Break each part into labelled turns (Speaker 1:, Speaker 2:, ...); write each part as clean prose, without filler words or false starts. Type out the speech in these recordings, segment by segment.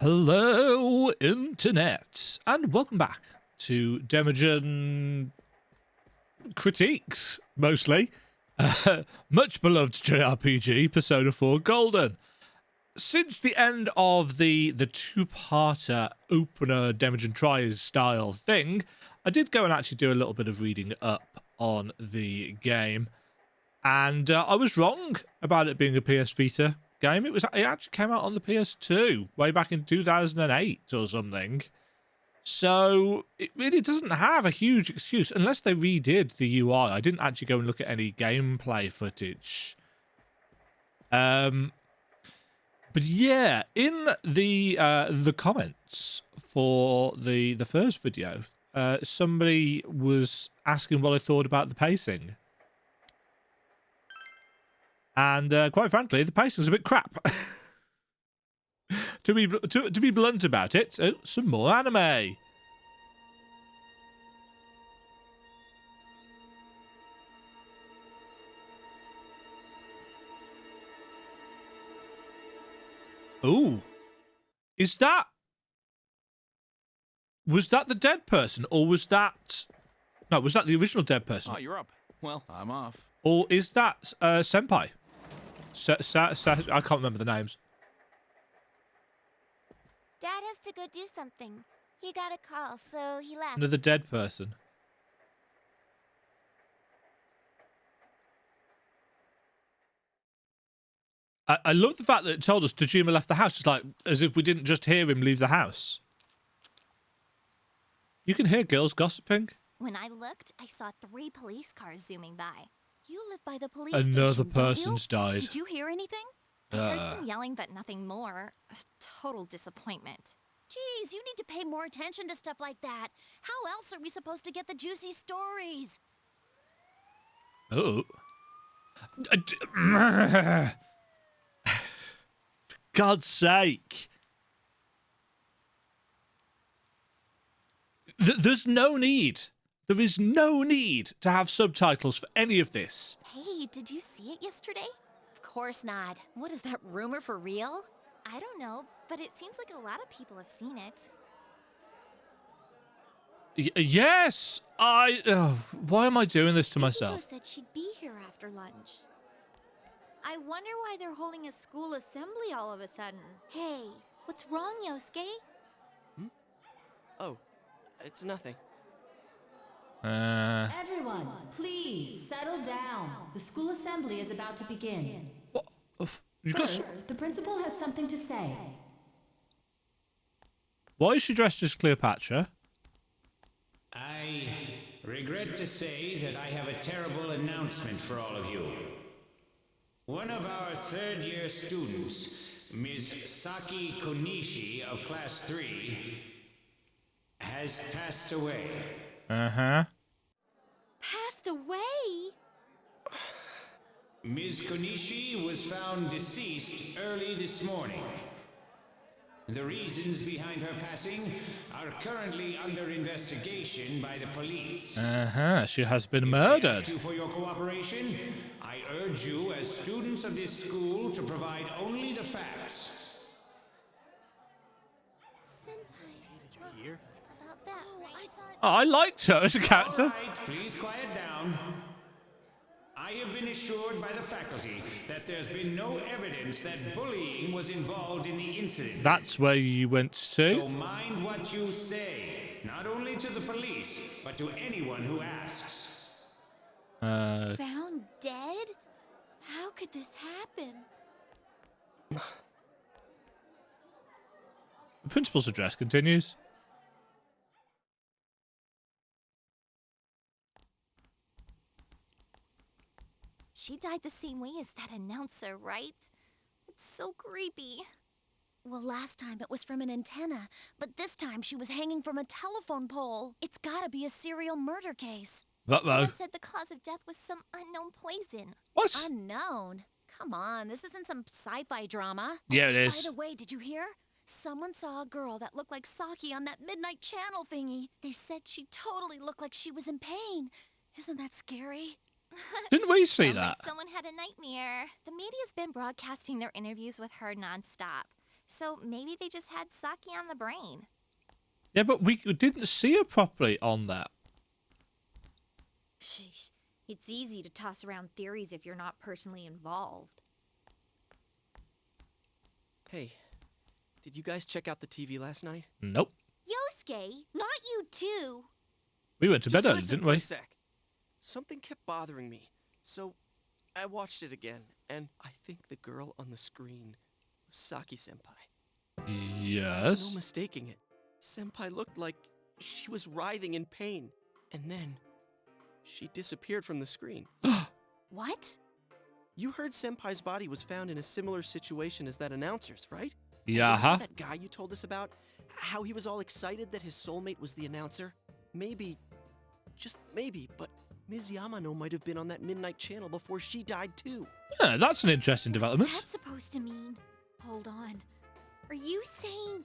Speaker 1: Hello, Internet, and welcome back to Demajen critiques, mostly. Much beloved JRPG, Persona 4 Golden. Since the end of the two-parter opener Demajen Tries style thing, I did go and actually do a little bit of reading up on the game, and I was wrong about it being a PS Vita game. It actually came out on the PS2 way back in 2008 or something. So it really doesn't have a huge excuse unless they redid the UI. I didn't actually go and look at any gameplay footage. But yeah, in the comments for the first video, somebody was asking what I thought about the pacing. And quite frankly, the pacing's a bit crap. to be blunt about it, some more anime. Ooh, was that the dead person, or was that the original dead person?
Speaker 2: Oh, you're up. Well, I'm off.
Speaker 1: Or is that Senpai? I can't remember the names.
Speaker 3: Dad has to go do something. He got a call, so he left.
Speaker 1: Another dead person. I love the fact that it told us Tajima left the house, just like as if we didn't just hear him leave the house. You can hear girls gossiping.
Speaker 3: When I looked, I saw 3 police cars zooming by. You live by the police station,
Speaker 1: Another
Speaker 3: don't
Speaker 1: person's
Speaker 3: you?
Speaker 1: died.
Speaker 3: Did you hear anything? I heard some yelling, but nothing more. A total disappointment. Geez, you need to pay more attention to stuff like that. How else are we supposed to get the juicy stories?
Speaker 1: Oh. God's sake. There's no need. There is no need to have subtitles for any of this.
Speaker 3: Hey, did you see it yesterday? Of course not. What is that rumor for real? I don't know, but it seems like a lot of people have seen it.
Speaker 1: Yes, why am I doing this to myself?
Speaker 3: Said she'd be here after lunch. I wonder why they're holding a school assembly all of a sudden. Hey, what's wrong, Yosuke?
Speaker 4: Oh, it's nothing.
Speaker 5: Everyone, please settle down. The school assembly is about to begin.
Speaker 1: What?
Speaker 5: First, the principal has something to say.
Speaker 1: Why is she dressed as Cleopatra?
Speaker 6: I regret to say that I have a terrible announcement for all of you. One of our third-year students, Ms. Saki Konishi of Class 3, has passed away.
Speaker 1: Uh-huh.
Speaker 3: Passed away?
Speaker 6: Ms. Konishi was found deceased early this morning. The reasons behind her passing are currently under investigation by the police.
Speaker 1: Uh-huh. She has been murdered.
Speaker 6: Thank you for your cooperation. I urge you as students of this school to provide only the facts.
Speaker 3: Senpai
Speaker 4: Here?
Speaker 3: about that, right? I saw it.
Speaker 1: Oh, I liked her as a character.
Speaker 6: All right, please quiet down. I have been assured by the faculty that there's been no evidence that bullying was involved in the incident.
Speaker 1: That's where you went to.
Speaker 6: So mind what you say, not only to the police, but to anyone who asks.
Speaker 3: Found dead? How could this happen?
Speaker 1: The principal's address continues.
Speaker 3: She died the same way as that announcer, right? It's so creepy. Well, last time it was from an antenna, but this time she was hanging from a telephone pole. It's gotta be a serial murder case.
Speaker 1: Uh-oh.
Speaker 3: Someone said the cause of death was some unknown poison.
Speaker 1: What?
Speaker 3: Unknown? Come on, this isn't some sci-fi drama.
Speaker 1: Yeah, it
Speaker 3: By
Speaker 1: is.
Speaker 3: the way, did you hear? Someone saw a girl that looked like Saki on that midnight channel thingy. They said she totally looked like she was in pain. Isn't that scary?
Speaker 1: Didn't we see
Speaker 3: Sounds
Speaker 1: that?
Speaker 3: like someone had a nightmare. The media's been broadcasting their interviews with her nonstop. So maybe they just had sake on the brain.
Speaker 1: Yeah, but we didn't see her properly on that.
Speaker 4: Sheesh. It's easy to toss around theories if you're not personally involved.
Speaker 7: Hey, did you guys check out the TV last night?
Speaker 1: Nope.
Speaker 3: Yosuke, not you too.
Speaker 1: We went to bed
Speaker 7: Just
Speaker 1: early,
Speaker 7: listen
Speaker 1: didn't
Speaker 7: for
Speaker 1: we?
Speaker 7: a sec. Something kept bothering me, so I watched it again, and I think the girl on the screen was Saki-senpai. There's no
Speaker 1: Yes.
Speaker 7: mistaking it. Senpai looked like she was writhing in pain, and then she disappeared from the screen.
Speaker 3: What?
Speaker 7: You heard Senpai's body was found in a similar situation as that announcer's, right?
Speaker 1: Yeah.
Speaker 7: Remember that guy you told us about? How he was all excited that his soulmate was the announcer? Maybe, just maybe, but Ms. Yamano might have been on that midnight channel before she died too.
Speaker 1: Yeah, that's an interesting development.
Speaker 3: What's that supposed to mean?
Speaker 4: Hold on. Are you saying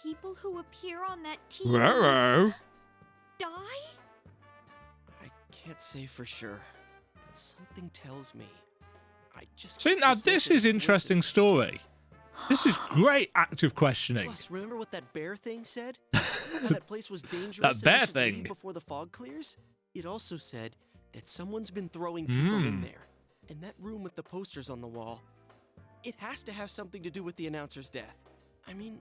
Speaker 4: people who appear on that TV
Speaker 1: Ruh-roh.
Speaker 4: die?
Speaker 7: I can't say for sure, but something tells me. I just
Speaker 1: See,
Speaker 7: can't
Speaker 1: now
Speaker 7: dismiss
Speaker 1: this
Speaker 7: it
Speaker 1: is
Speaker 7: as
Speaker 1: interesting
Speaker 7: coincidence.
Speaker 1: story. This is great active questioning.
Speaker 7: Plus, remember what that bear thing said? How that place was dangerous
Speaker 1: That
Speaker 7: and
Speaker 1: bear
Speaker 7: we should leave
Speaker 1: thing.
Speaker 7: before the fog clears? It also said that someone's been throwing people in there. And that room with the posters on the wall, it has to have something to do with the announcer's death. I mean,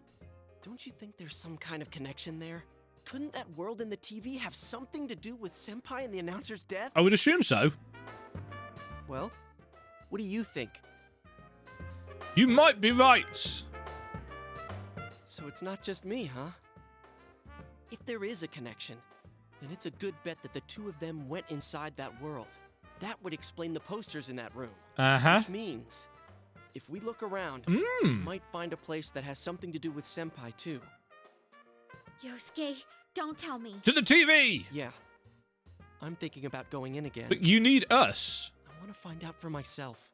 Speaker 7: don't you think there's some kind of connection there? Couldn't that world in the TV have something to do with Senpai and the announcer's death?
Speaker 1: I would assume so.
Speaker 7: Well, what do you think?
Speaker 1: You might be right.
Speaker 7: So it's not just me, huh? If there is a connection, then it's a good bet that the two of them went inside that world. That would explain the posters in that room.
Speaker 1: Uh-huh.
Speaker 7: Which means, if we look around, we might find a place that has something to do with Senpai too.
Speaker 4: Yosuke, don't tell me.
Speaker 1: To the TV!
Speaker 7: Yeah. I'm thinking about going in again.
Speaker 1: But you need us.
Speaker 7: I want to find out for myself.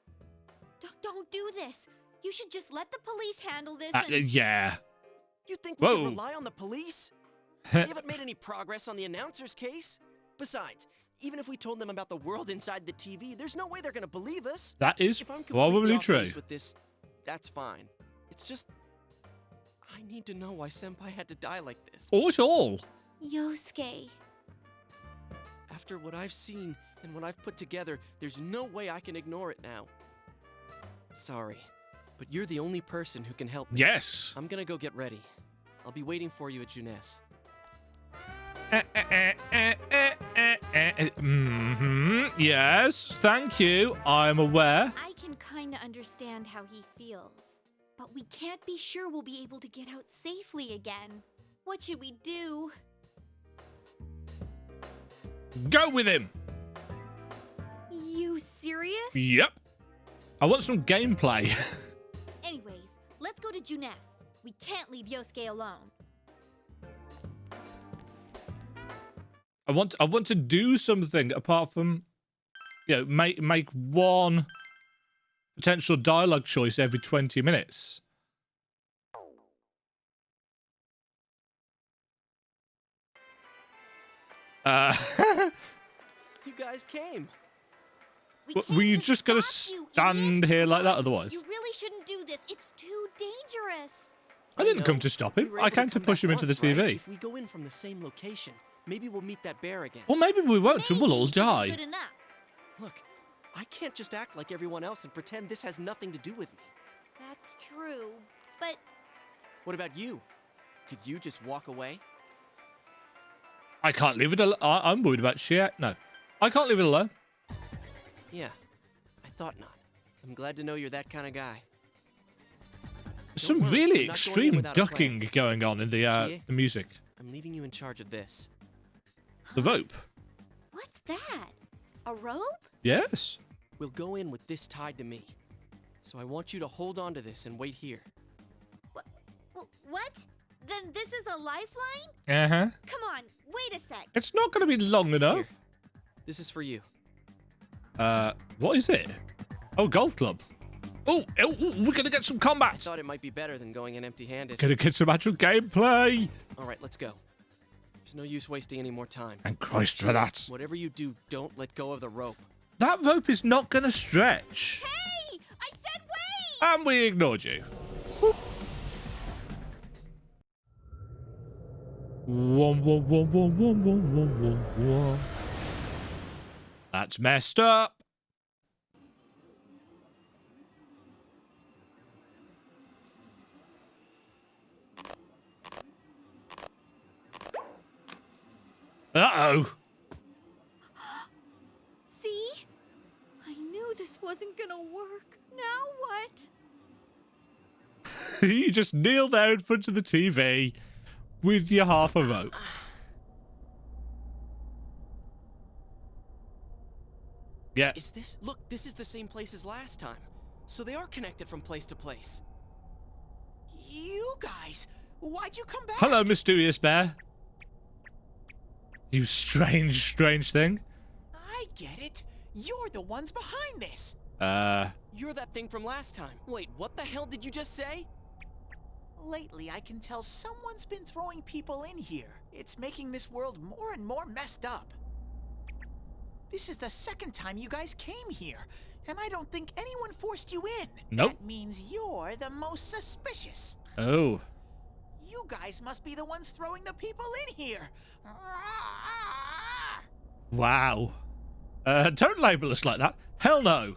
Speaker 4: Don't do this. You should just let the police handle this
Speaker 1: Yeah.
Speaker 7: You think we
Speaker 1: Whoa.
Speaker 7: can rely on the police? They haven't made any progress on the announcer's case. Besides, even if we told them about the world inside the TV, there's no way they're gonna believe us.
Speaker 1: That is
Speaker 7: If I'm
Speaker 1: probably
Speaker 7: completely off
Speaker 1: true.
Speaker 7: base with this, that's fine. It's just, I need to know why Senpai had to die like this.
Speaker 1: Or at all.
Speaker 4: Yosuke.
Speaker 7: After what I've seen and what I've put together, there's no way I can ignore it now. Sorry, but you're the only person who can help me.
Speaker 1: Yes.
Speaker 7: I'm gonna go get ready. I'll be waiting for you at Juness.
Speaker 1: Yes, thank you. I'm aware.
Speaker 4: I can kinda understand how he feels. But we can't be sure we'll be able to get out safely again. What should we do?
Speaker 1: Go with him.
Speaker 4: You serious?
Speaker 1: Yep. I want some gameplay.
Speaker 4: Anyways, let's go to Juness. We can't leave Yosuke alone.
Speaker 1: I want to do something apart from, make one potential dialogue choice every 20 minutes.
Speaker 7: You guys came.
Speaker 1: Were you just gonna
Speaker 3: stop you,
Speaker 1: stand
Speaker 3: idiot.
Speaker 1: here like that otherwise?
Speaker 3: You really shouldn't do this. It's too dangerous.
Speaker 1: I didn't
Speaker 7: know.
Speaker 1: come to stop
Speaker 7: We
Speaker 1: him.
Speaker 7: were
Speaker 1: I
Speaker 7: able to
Speaker 1: came to
Speaker 7: come
Speaker 1: push
Speaker 7: back
Speaker 1: him into the
Speaker 7: once, right?
Speaker 1: TV.
Speaker 7: If we go in from the same location, maybe we'll meet that bear again.
Speaker 1: Or maybe we won't, and we'll all
Speaker 3: Maybe isn't
Speaker 1: die.
Speaker 3: Good enough.
Speaker 7: Look, I can't just act like everyone else and pretend this has nothing to do with me.
Speaker 4: That's true. But
Speaker 7: What about you? Could you just walk away?
Speaker 1: I can't leave it alone. I'm worried about shit. No. I can't leave it alone.
Speaker 7: Yeah, I thought not. I'm glad to know you're that kind of guy.
Speaker 1: Some
Speaker 7: worry,
Speaker 1: really
Speaker 7: I'm not going in
Speaker 1: extreme
Speaker 7: without a plan.
Speaker 1: ducking going on in the
Speaker 7: Chie?
Speaker 1: music.
Speaker 7: I'm leaving you in charge of this.
Speaker 1: The rope.
Speaker 3: What's that? A rope?
Speaker 1: Yes.
Speaker 7: We'll go in with this tied to me. So I want you to hold on to this and wait here.
Speaker 3: What? Then this is a lifeline?
Speaker 1: Uh-huh.
Speaker 3: Come on, wait a sec.
Speaker 1: It's not going to be long enough.
Speaker 7: Here, this is for you.
Speaker 1: What is it? Oh, golf club. Oh, we're going to get some
Speaker 7: I
Speaker 1: combat.
Speaker 7: thought it might be better than going in empty-handed.
Speaker 1: Going to get some actual gameplay.
Speaker 7: All right, let's go. There's no use wasting any more time.
Speaker 1: And Christ for that.
Speaker 7: Whatever you do, don't let go of the rope.
Speaker 1: That rope is not going to stretch.
Speaker 3: Hey! I said wait!
Speaker 1: And we ignored you. Wom, wom, wom, wom, wom, wom, wom, wom, wom. That's messed up. Uh-oh.
Speaker 4: See? I knew this wasn't gonna work. Now what?
Speaker 1: You just kneel there in front of the TV with your half a vote. Yeah.
Speaker 7: Is this? Look, this is the same place as last time. So they are connected from place to place. You guys, why'd you come back?
Speaker 1: Hello, Mysterious Bear. You strange, strange thing.
Speaker 8: I get it. You're the ones behind this.
Speaker 7: You're that thing from last time. Wait, what the hell did you just say?
Speaker 8: Lately, I can tell someone's been throwing people in here. It's making this world more and more messed up. This is the second time you guys came here, and I don't think anyone forced you in.
Speaker 1: Nope.
Speaker 8: That means you're the most suspicious.
Speaker 1: Oh.
Speaker 8: You guys must be the ones throwing the people in here.
Speaker 1: Wow. Don't label us like that. Hell no.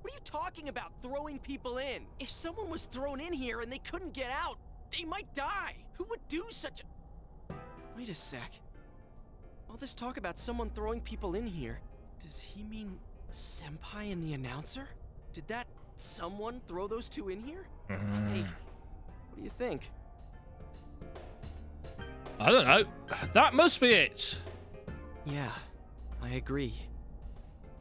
Speaker 7: What are you talking about, throwing people in? If someone was thrown in here and they couldn't get out, they might die. Who would do such a... Wait a sec. All this talk about someone throwing people in here, does he mean Senpai and the announcer? Did that someone throw those two in here? Hey, what do you think?
Speaker 1: I don't know. That must be it.
Speaker 7: Yeah, I agree.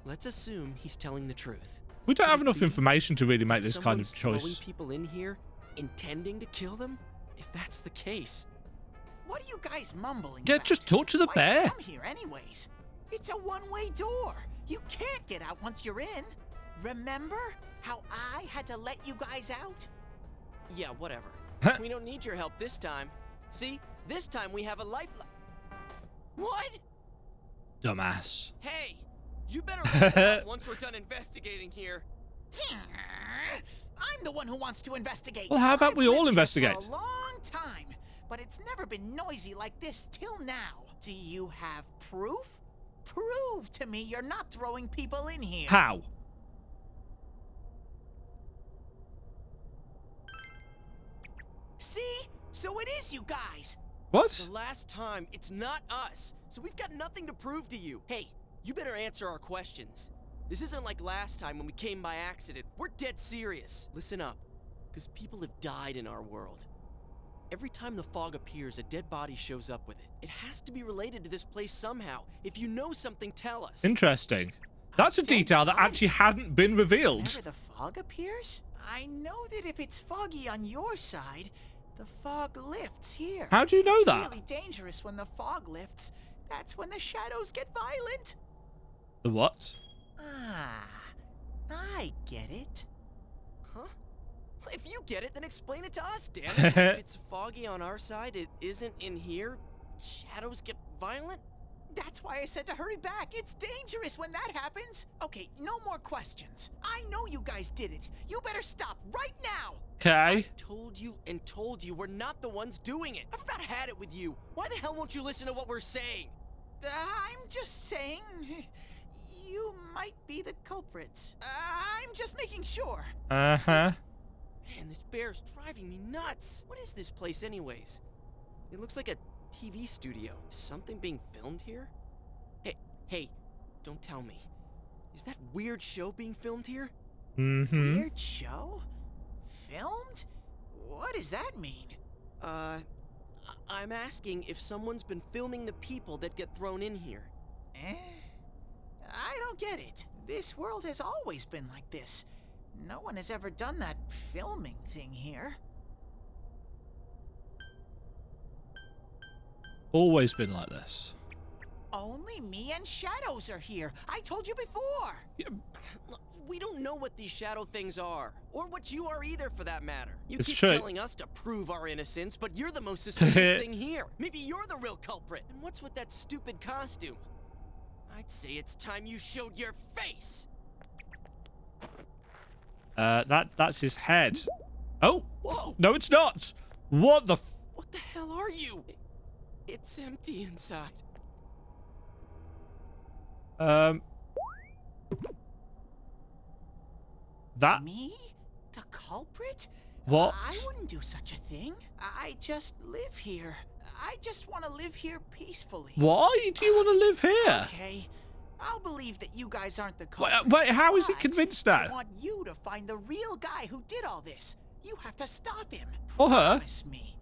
Speaker 7: Let's assume he's telling the truth.
Speaker 1: We don't have enough information to really make
Speaker 7: That
Speaker 1: this kind of
Speaker 7: someone's
Speaker 1: choice.
Speaker 7: throwing people in here, intending to kill them? If that's the case,
Speaker 8: What are you guys mumbling
Speaker 1: Yeah,
Speaker 8: about?
Speaker 1: just talk to the
Speaker 8: Why'd you
Speaker 1: bear.
Speaker 8: come here anyways? It's a one-way door. You can't get out once you're in. Remember how I had to let you guys out?
Speaker 7: yeah, whatever. We don't need your help this time. See, this time we have a lifeline. What?
Speaker 1: Dumbass.
Speaker 7: Hey, you better let us out once we're done investigating here.
Speaker 8: I'm the one who wants to investigate.
Speaker 1: Well, how about we
Speaker 8: I've
Speaker 1: all
Speaker 8: lived here
Speaker 1: investigate?
Speaker 8: For a long time, but it's never been noisy like this till now. Do you have proof? Prove to me you're not throwing people in here.
Speaker 1: How?
Speaker 8: See? So it is you guys.
Speaker 1: What?
Speaker 7: The last time, it's not us, so we've got nothing to prove to you. Hey, you better answer our questions. This isn't like last time when we came by accident. We're dead serious. Listen up, because people have died in our world. Every time the fog appears, a dead body shows up with it. It has to be related to this place somehow. If you know something, tell us.
Speaker 1: Interesting. That's a detail that actually hadn't been revealed.
Speaker 8: Whenever the fog appears, I know that if it's foggy on your side, the fog lifts here.
Speaker 1: How do you know
Speaker 8: It's
Speaker 1: that?
Speaker 8: really dangerous when the fog lifts. That's when the shadows get violent.
Speaker 1: The what?
Speaker 8: Ah, I get it.
Speaker 7: Huh? If you get it, then explain it to us, damn it. If it's foggy on our side, it isn't in here. Shadows get violent?
Speaker 8: That's why I said to hurry back. It's dangerous when that happens. Okay, no more questions. I know you guys did it. You better stop right now.
Speaker 1: Okay.
Speaker 7: Told you we're not the ones doing it. I've about had it with you. Why the hell won't you listen to what we're saying?
Speaker 8: I'm just saying, you might be the culprits. I'm just making sure.
Speaker 1: Uh-huh.
Speaker 7: Man, this bear's driving me nuts. What is this place anyways? It looks like a TV studio. Is something being filmed here? Hey, don't tell me. Is that weird show being filmed here?
Speaker 1: Mm-hmm.
Speaker 8: Weird show? Filmed? What does that mean?
Speaker 7: I'm asking if someone's been filming the people that get thrown in here.
Speaker 8: I don't get it. This world has always been like this. No one has ever done that filming thing here.
Speaker 1: Always been like this.
Speaker 8: Only me and Shadows are here. I told you before.
Speaker 7: Look, we don't know what these shadow things are, or what you are either, for that matter. You
Speaker 1: It's
Speaker 7: keep
Speaker 1: true.
Speaker 7: telling us to prove our innocence, but you're the most suspicious thing here. Maybe you're the real culprit. And what's with that stupid costume? I'd say it's time you showed your face.
Speaker 1: That's his head. Oh,
Speaker 7: Whoa!
Speaker 1: no, it's not. What the f...
Speaker 7: What the hell are are you? It's empty inside.
Speaker 1: That
Speaker 8: Me? The culprit?
Speaker 1: what?
Speaker 8: I wouldn't do such a thing. I just live here. I just want to live here peacefully.
Speaker 1: Why do you want to live here?
Speaker 8: Okay, I'll believe that you guys aren't the
Speaker 1: Wait,
Speaker 8: culprits.
Speaker 1: how is he
Speaker 8: but
Speaker 1: convinced
Speaker 8: I
Speaker 1: now?
Speaker 8: want you to find the real guy who did all this. You have to stop him.
Speaker 1: Or her?
Speaker 8: Promise me.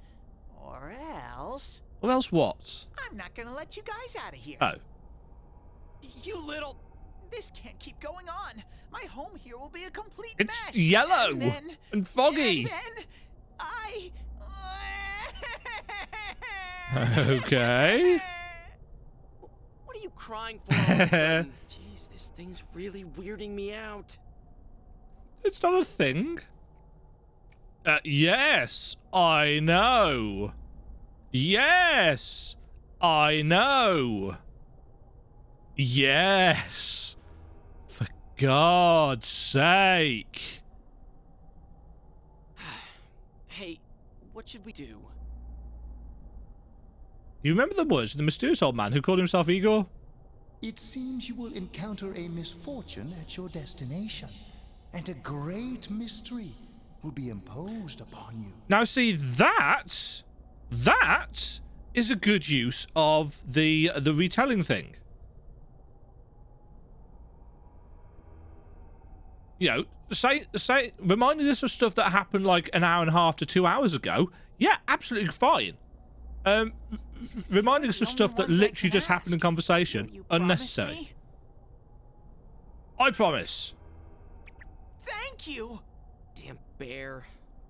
Speaker 8: Or else,
Speaker 1: Or else what?
Speaker 8: I'm not gonna let you guys out of here.
Speaker 1: Oh.
Speaker 7: You little...
Speaker 8: This can't keep going on. My home here will be a complete
Speaker 1: It's
Speaker 8: mess.
Speaker 1: yellow
Speaker 8: And then,
Speaker 1: and foggy.
Speaker 8: And then I...
Speaker 1: Okay.
Speaker 7: What are you crying for all of a sudden? Jeez, this thing's really weirding me out.
Speaker 1: It's not a thing. Yes, I know. Yes, I know. Yes. For God's sake.
Speaker 7: Hey, what should we do?
Speaker 1: You remember the words of the mysterious old man who called himself Igor?
Speaker 9: It seems you will encounter a misfortune at your destination, and a great mystery will be imposed upon you.
Speaker 1: Now, see, that is a good use of the retelling thing. You know, say, reminding us of stuff that happened like an hour and a half to 2 hours ago. Yeah, absolutely fine. Reminding us of stuff that literally just happened in conversation, unnecessary. I promise.
Speaker 8: Thank you.
Speaker 7: Damn bear.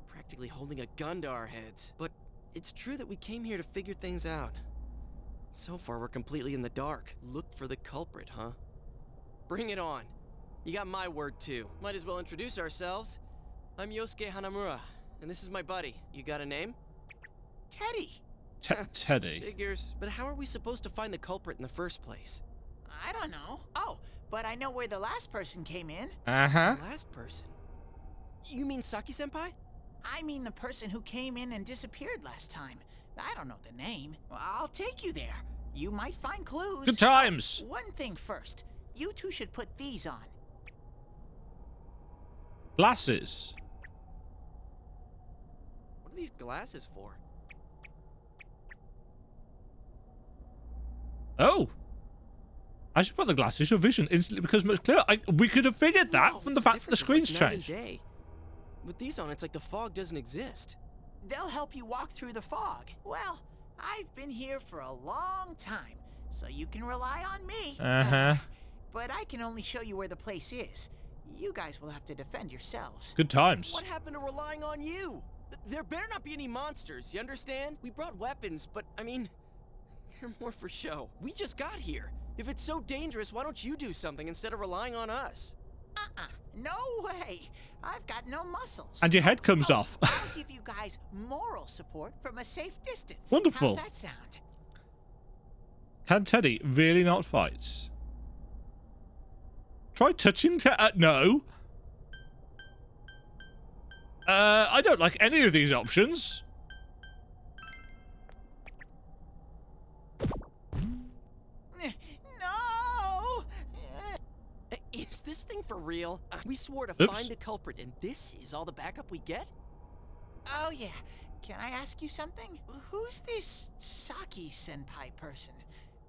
Speaker 7: Practically holding a gun to our heads. But it's true that we came here to figure things out. So far, we're completely in the dark. Look for the culprit, huh? Bring it on. You got my word, too. Might as well introduce ourselves. I'm Yosuke Hanamura, and this is my buddy. You got a name?
Speaker 8: Teddy.
Speaker 1: Teddy.
Speaker 7: Figures. But how are we supposed to find the culprit in the first place?
Speaker 8: I don't know. Oh, but I know where the last person came in.
Speaker 1: Uh-huh.
Speaker 7: Last person? You mean Saki-senpai?
Speaker 8: I mean the person who came in and disappeared last time. I don't know the name. Well, I'll take you there. You might find clues.
Speaker 1: Good times.
Speaker 8: One thing first. You two should put these on.
Speaker 1: Glasses.
Speaker 7: What are these glasses for?
Speaker 1: Oh. I should put the glasses. Your vision instantly becomes much clearer. We could have figured that
Speaker 7: Whoa,
Speaker 1: from the fact that the
Speaker 7: difference
Speaker 1: screen's
Speaker 7: is like night and
Speaker 1: changed.
Speaker 7: day. With these on, it's like the fog doesn't exist.
Speaker 8: They'll help you walk through the fog. Well, I've been here for a long time, so you can rely on me.
Speaker 1: Uh-huh.
Speaker 8: But I can only show you where the place is. You guys will have to defend yourselves.
Speaker 1: Good times.
Speaker 7: What happened to relying on you? There better not be any monsters, you understand? We brought weapons, but I mean, they're more for show. We just got here. If it's so dangerous, why don't you do something instead of relying on us?
Speaker 8: No way. I've got no muscles.
Speaker 1: And your head comes off.
Speaker 8: I'll give you guys moral support from a safe distance.
Speaker 1: Wonderful.
Speaker 8: How's that sound?
Speaker 1: Can Teddy really not fight? Try touching no. I don't like any of these options.
Speaker 8: No!
Speaker 7: Is this thing for real? We swore to
Speaker 1: Oops.
Speaker 7: find the culprit, and this is all the backup we get?
Speaker 8: Oh, yeah. Can I ask you something? Who's this Saki-senpai person?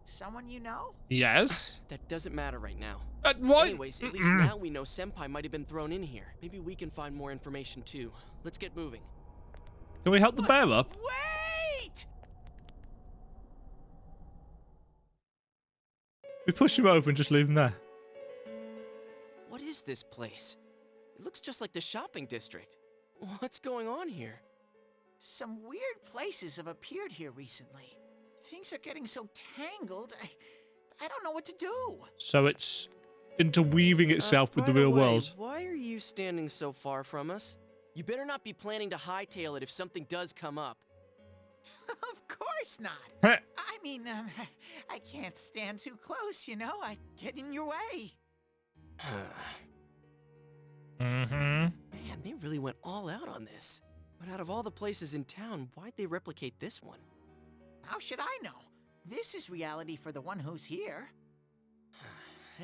Speaker 8: Someone you know?
Speaker 1: Yes.
Speaker 7: That doesn't matter right now.
Speaker 1: What?
Speaker 7: Anyways, at least now we know Senpai might have been thrown in here. Maybe we can find more information too. Let's get moving.
Speaker 1: Can we help the bear up?
Speaker 8: Wait!
Speaker 1: We push him over and just leave him there.
Speaker 7: What is this place? It looks just like the shopping district. What's going on here?
Speaker 8: Some weird places have appeared here recently. Things are getting so tangled, I don't know what to do.
Speaker 1: So it's interweaving itself with the real world.
Speaker 7: Why are you standing so far from us? You better not be planning to hightail it if something does come up.
Speaker 8: Of course not. I mean, I can't stand too close, you know? I get in your way.
Speaker 1: Mm-hmm.
Speaker 7: Man, they really went all out on this. But out of all the places in town, why'd they replicate this one?
Speaker 8: How should I know? This is reality for the one who's here.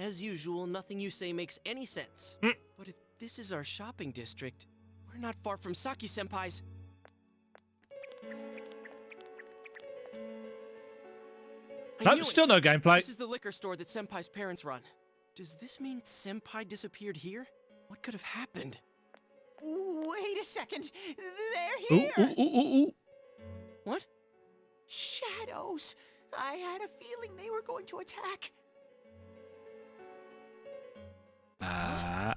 Speaker 7: As usual, nothing you say makes any sense.
Speaker 1: Mm.
Speaker 7: But if this is our shopping district, we're not far from Saki-senpai's.
Speaker 1: Nope, still no gameplay.
Speaker 7: This is the liquor store that Senpai's parents run. Does this mean Senpai disappeared here? What could have happened?
Speaker 8: Wait a second. They're
Speaker 1: Ooh,
Speaker 8: here.
Speaker 1: ooh, ooh, ooh, ooh.
Speaker 7: What?
Speaker 8: Shadows. I had a feeling they were going to attack.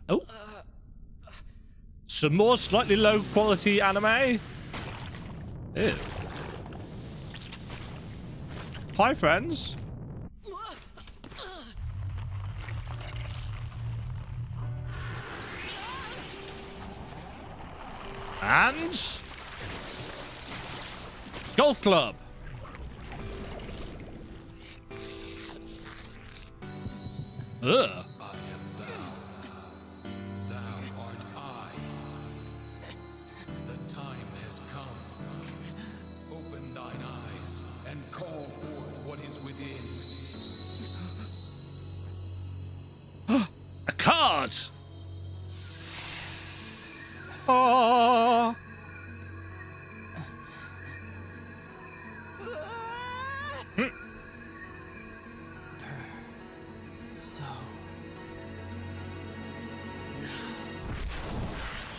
Speaker 1: Oh. Some more slightly low quality anime. Ew. Hi, friends. And golf club. Ugh.
Speaker 2: I am thou. Thou art I. The time has come. Open thine eyes and call forth what is within.
Speaker 1: A card. Oh.
Speaker 7: So...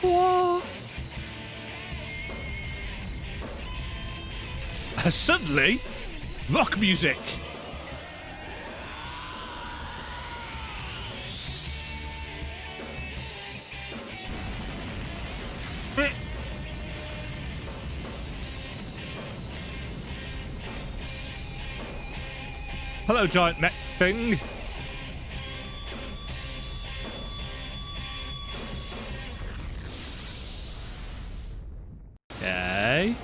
Speaker 1: What? Suddenly, rock music. Hello, giant mech thing. Okay.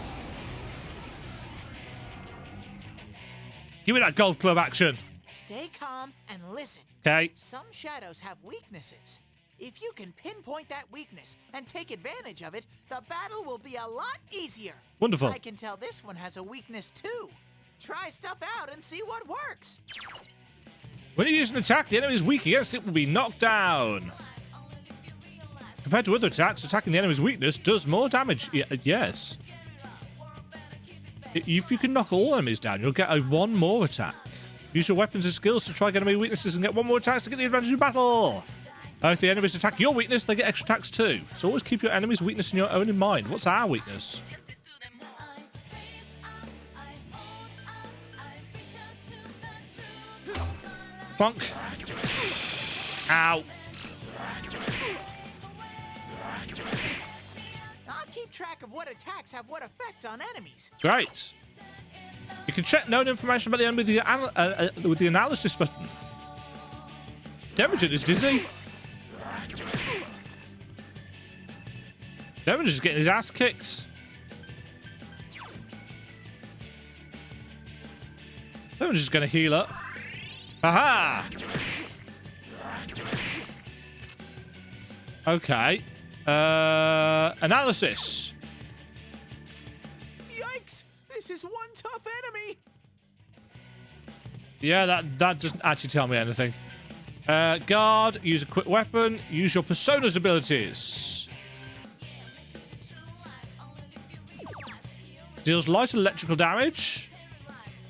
Speaker 1: Give me that golf club action.
Speaker 8: Stay calm and listen.
Speaker 1: Okay.
Speaker 8: Some shadows have weaknesses. If you can pinpoint that weakness and take advantage of it, the battle will be a lot easier.
Speaker 1: Wonderful.
Speaker 8: I can tell this one has a weakness too. Try stuff out and see what works.
Speaker 1: When you use an attack, the enemy is weak against it will be knocked down. Compared to other attacks, attacking the enemy's weakness does more damage. Yes. If you can knock all enemies down, you'll get one more attack. Use your weapons and skills to try get enemy weaknesses and get one more attack to get the advantage in battle. If the enemies attack your weakness, they get extra attacks too. So always keep your enemy's weakness and your own in mind. What's our weakness? Plunk. Ow.
Speaker 8: I'll keep track of what attacks have what effects on enemies.
Speaker 1: Great. You can check known information about the enemy with the analysis button. Demajen is dizzy. Demajen is getting his ass kicked. Demajen is going to heal up. Aha! Okay. Analysis.
Speaker 8: Yikes! This is one tough enemy.
Speaker 1: Yeah, that doesn't actually tell me anything. Guard, use a quick weapon, use your persona's abilities. Deals light electrical damage.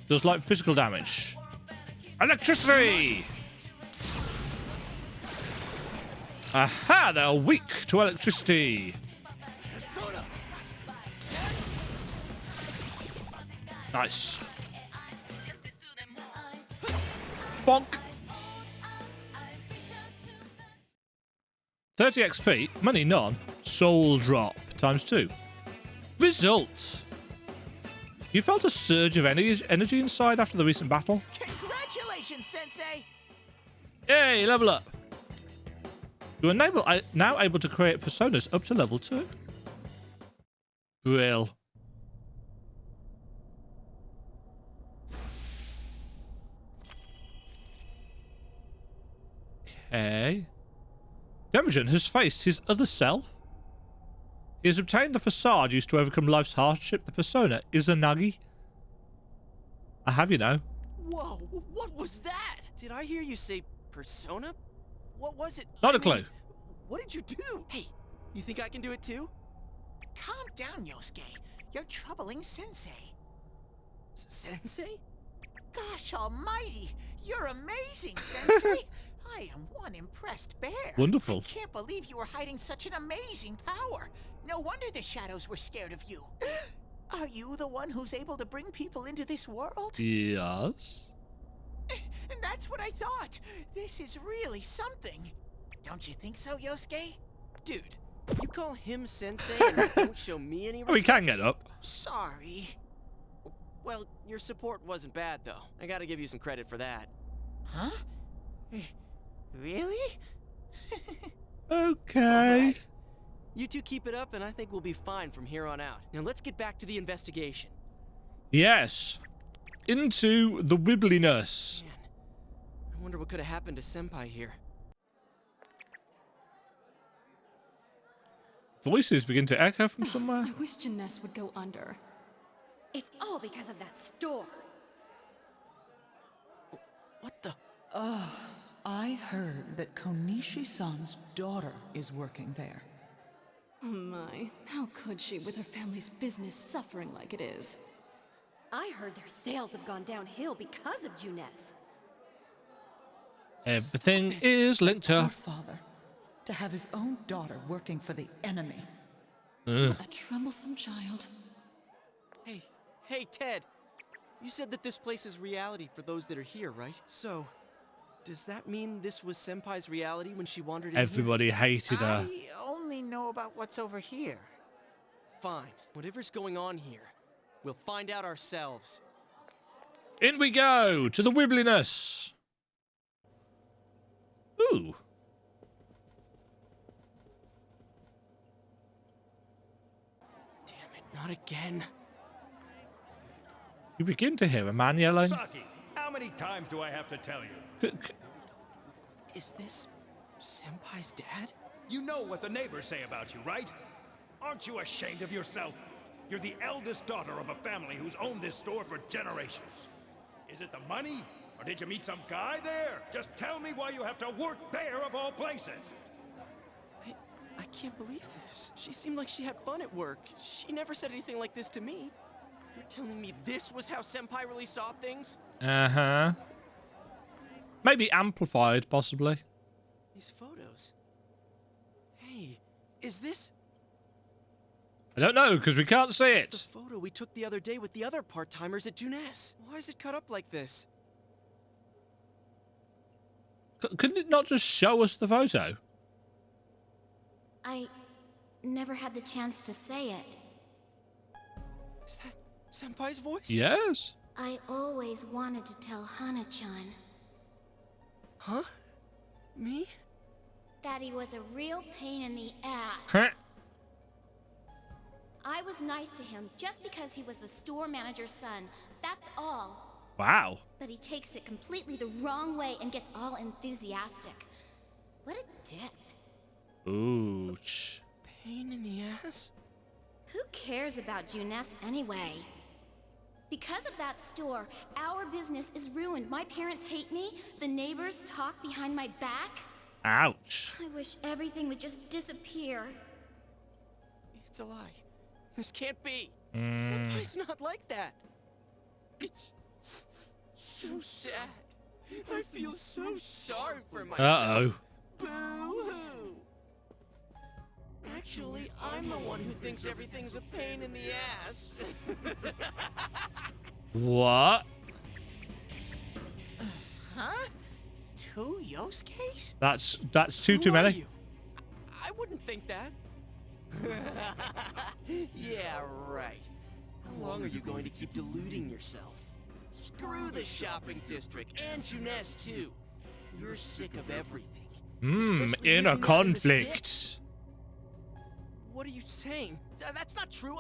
Speaker 1: Deals light physical damage. Electricity! Aha, they're weak to electricity. Nice. Bonk. 30 XP, money none, soul drop, ×2. Result. You felt a surge of energy inside after the recent battle?
Speaker 8: Congratulations, Sensei!
Speaker 1: Yay, level up. You are now able to create personas up to level 2. Brill. Okay. Demajen has faced his other self. He has obtained the facade used to overcome life's hardship. The persona Izanagi. I have, you know.
Speaker 7: Whoa, what was that? Did I hear you say persona? What was it?
Speaker 1: Not
Speaker 7: I
Speaker 1: a clue.
Speaker 7: mean, what did you do? Hey, you think I can do it too?
Speaker 8: Calm down, Yosuke. You're troubling Sensei.
Speaker 7: Sensei?
Speaker 8: Gosh almighty, you're amazing, Sensei. I am one impressed bear.
Speaker 1: Wonderful.
Speaker 8: I can't believe you were hiding such an amazing power. No wonder the shadows were scared of you. Are you the one who's able to bring people into this world?
Speaker 1: Yes.
Speaker 8: That's what I thought. This is really something. Don't you think so, Yosuke?
Speaker 7: Dude, you call him Sensei and don't show me any respect?
Speaker 1: Oh, we can get up.
Speaker 8: Sorry.
Speaker 7: Well, your support wasn't bad, though. I gotta give you some credit for that.
Speaker 8: Huh? Really?
Speaker 1: Okay.
Speaker 7: Alright. You two keep it up, and I think we'll be fine from here on out. Now let's get back to the investigation.
Speaker 1: Yes. Into the wibbliness.
Speaker 7: Man, I wonder what could have happened to Senpai here.
Speaker 1: Voices begin to echo from somewhere.
Speaker 10: I wish Jeunesse would go under.
Speaker 4: It's all because of that store.
Speaker 7: What the?
Speaker 10: I heard that Konishi-san's daughter is working there. Oh my, how could she with her family's business suffering like it is?
Speaker 4: I heard their sales have gone downhill because of Jeunesse.
Speaker 1: Everything is linked to
Speaker 10: Her
Speaker 1: her.
Speaker 10: father, to have his own daughter working for the enemy.
Speaker 1: Ugh.
Speaker 10: A troublesome child.
Speaker 7: Hey, Ted. You said that this place is reality for those that are here, right? So, does that mean this was Senpai's reality when she wandered in
Speaker 1: Everybody hated her.
Speaker 8: I only know about what's over here.
Speaker 7: here? Fine. Whatever's going on here, we'll find out ourselves.
Speaker 1: In we go to the wibbliness. Ooh.
Speaker 7: Damn it, not again.
Speaker 1: You begin to hear a man yelling.
Speaker 11: Saki, how many times do I have to tell you?
Speaker 7: Is this Senpai's dad?
Speaker 11: You know what the neighbors say about you, right? Aren't you ashamed of yourself? You're the eldest daughter of a family who's owned this store for generations. Is it the money? Or did you meet some guy there? Just tell me why you have to work there of all places.
Speaker 7: I can't believe this. She seemed like she had fun at work. She never said anything like this to me. You're telling me this was how Senpai really saw things?
Speaker 1: Uh-huh. Maybe amplified, possibly.
Speaker 7: These photos. Hey, is this...
Speaker 1: I don't know, because we can't see
Speaker 7: It's
Speaker 1: it.
Speaker 7: the photo we took the other day with the other part-timers at Jeunesse. Why is it cut up like this?
Speaker 1: Couldn't it not just show us the photo?
Speaker 3: I never had the chance to say it.
Speaker 7: Is that Senpai's voice?
Speaker 1: Yes.
Speaker 3: I always wanted to tell Hana-chan
Speaker 7: Huh? Me?
Speaker 3: that he was a real pain in the ass.
Speaker 1: Huh.
Speaker 3: I was nice to him just because he was the store manager's son. That's all.
Speaker 1: Wow.
Speaker 3: But he takes it completely the wrong way and gets all enthusiastic. What a dick.
Speaker 1: Ooh.
Speaker 7: Pain in the ass?
Speaker 3: Who cares about Jeunesse anyway? Because of that store, our business is ruined. My parents hate me. The neighbors talk behind my back.
Speaker 1: Ouch.
Speaker 3: I wish everything would just disappear.
Speaker 7: It's a lie. This can't be. Senpai's not like that. It's so sad. I feel so sorry for myself.
Speaker 1: Uh-oh.
Speaker 7: Boo-hoo. Actually, I'm the one who thinks everything's a pain in the ass.
Speaker 1: What?
Speaker 8: Huh? 2 Yosuke's?
Speaker 1: That's too
Speaker 7: Who are
Speaker 1: many.
Speaker 7: you? I wouldn't think that. Yeah, right. How long are you going to keep deluding yourself? Screw the shopping district and Jeunesse too. You're sick of everything. Especially
Speaker 1: Inner
Speaker 7: living out in the
Speaker 1: conflict.
Speaker 7: sticks. What are you saying? That's not true.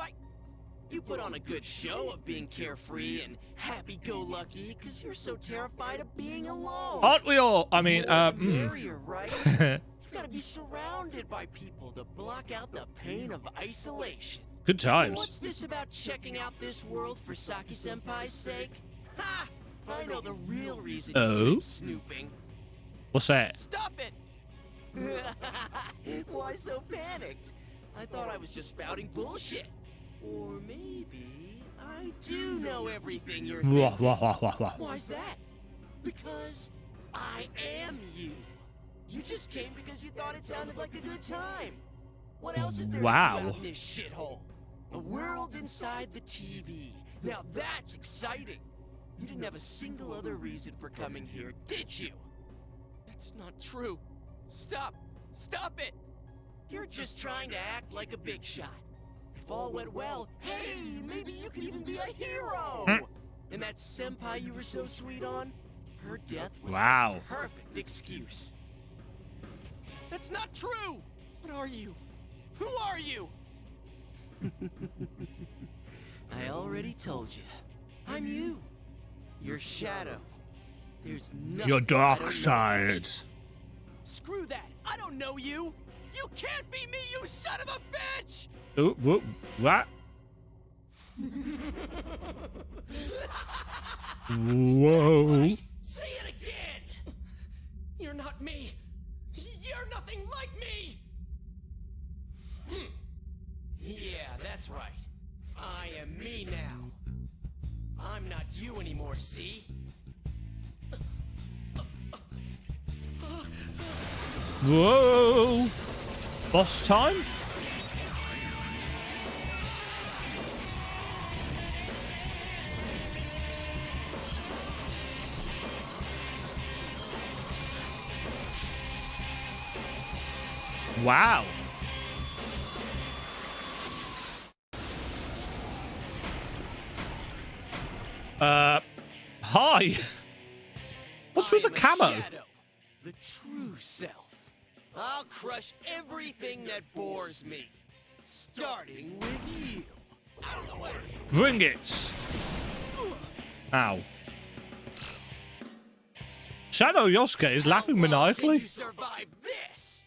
Speaker 7: You put on a good show of being carefree and happy-go-lucky because you're so terrified of being alone.
Speaker 1: Aren't we all? I mean,
Speaker 7: The merrier, right? You gotta be surrounded by people to block out the pain of isolation.
Speaker 1: Good
Speaker 7: And
Speaker 1: times.
Speaker 7: what's this about checking out this world for Saki-senpai's sake? Ha! I know the real reason
Speaker 1: Oh?
Speaker 7: you keep snooping.
Speaker 1: What's that?
Speaker 7: Stop it! Why so panicked? I thought I was just spouting bullshit. Or maybe I do know everything you're thinking. Why's that? Because I am you. You just came because you thought it sounded like a good time. What else is there to do out in this shithole? A world inside the TV. Now that's exciting. You didn't have a single other reason for coming here, did you? That's not true. Stop! Stop it! You're just trying to act like a big shot. If all went well, hey, maybe you could even be a hero! And that senpai you were so sweet on? Her death was the perfect excuse. That's not true! What are you? Who are you? I already told you. I'm you. Your shadow. There's nothing.
Speaker 1: Your dark side.
Speaker 7: Screw that! I don't know you! You can't be me, you son of a bitch!
Speaker 1: Oh, what? Whoa.
Speaker 7: Say it again! You're not me! You're nothing like me! Yeah, that's right. I am me now. I'm not you anymore, see?
Speaker 1: Whoa. Boss time? Wow. Hi. What's with the camo?
Speaker 7: Shadow, the true self. I'll crush everything that bores me, starting with you. Out of the way.
Speaker 1: Bring it. Ow. Shadow Yosuke is laughing maniacally.
Speaker 7: Can you survive this?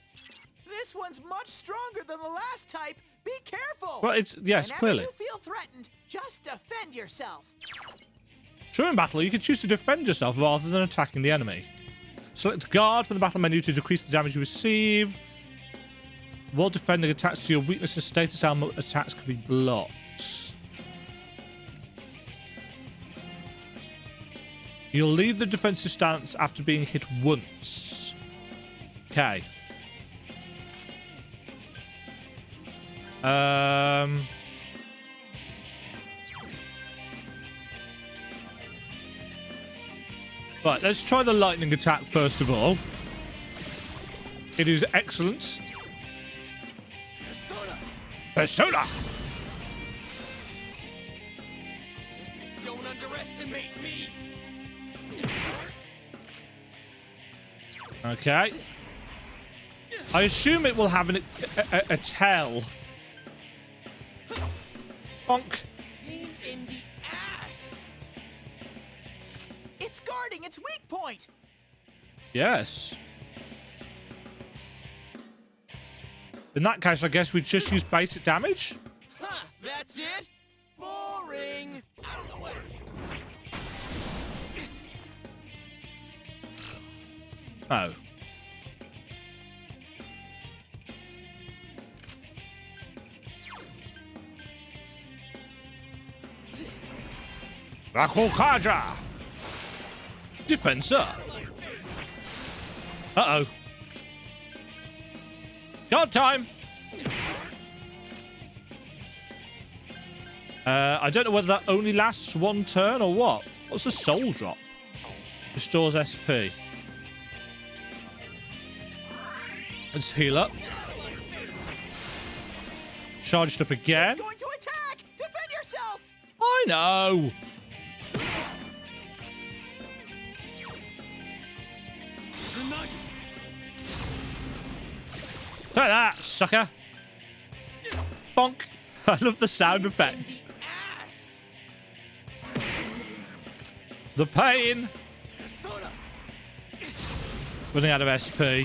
Speaker 8: This one's much stronger than the last type. Be careful.
Speaker 1: Well, it's yes,
Speaker 8: Whenever
Speaker 1: clearly.
Speaker 8: you feel threatened, just defend yourself.
Speaker 1: During battle, you can choose to defend yourself rather than attacking the enemy. Select guard from the battle menu to decrease the damage you receive. While defending, attacks to your weakness and status element attacks can be blocked. You'll leave the defensive stance after being hit once. Okay. Right, let's try the lightning attack first of all. It is excellent. Persona!
Speaker 7: Don't underestimate me.
Speaker 1: Okay. I assume it will have a tail. Bonk.
Speaker 7: Pain in the ass.
Speaker 8: It's guarding its weak point.
Speaker 1: Yes. In that case, I guess we just use basic damage.
Speaker 7: Huh, that's it? Boring. Out of the way.
Speaker 1: Oh. Rakokaja! Defensor! Uh-oh. Guard time! I don't know whether that only lasts one turn or what. What's the soul drop? Restores SP. Let's heal up. Charged up again.
Speaker 8: It's going to attack! Defend yourself!
Speaker 1: I know! Take that, sucker! Bonk! I love the sound effect. The pain! Running out of SP.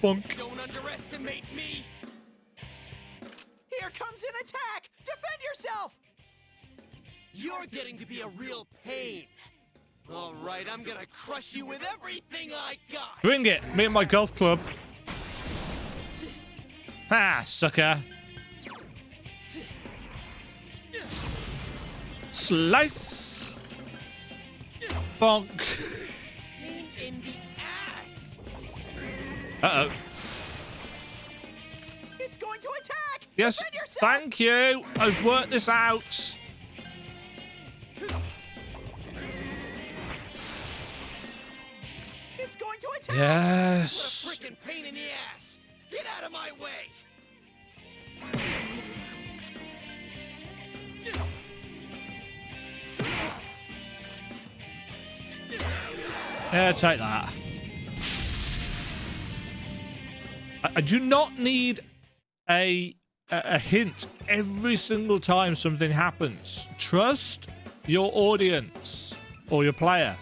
Speaker 1: Bonk.
Speaker 7: Don't underestimate me.
Speaker 8: Here comes an attack! Defend yourself!
Speaker 7: You're getting to be a real pain. All right, I'm gonna crush you with everything I got.
Speaker 1: Bring it. Me and my golf club. Ha, sucker. Slice. Bonk.
Speaker 7: Pain in the ass.
Speaker 1: Uh-oh.
Speaker 8: It's going to attack!
Speaker 1: Yes,
Speaker 8: Defend yourself!
Speaker 1: thank you. I've worked this out.
Speaker 8: It's going to attack!
Speaker 1: Yes.
Speaker 7: What a freaking pain in the ass. Get out of my way.
Speaker 1: Yeah, take that. I do not need a hint every single time something happens. Trust your audience or your player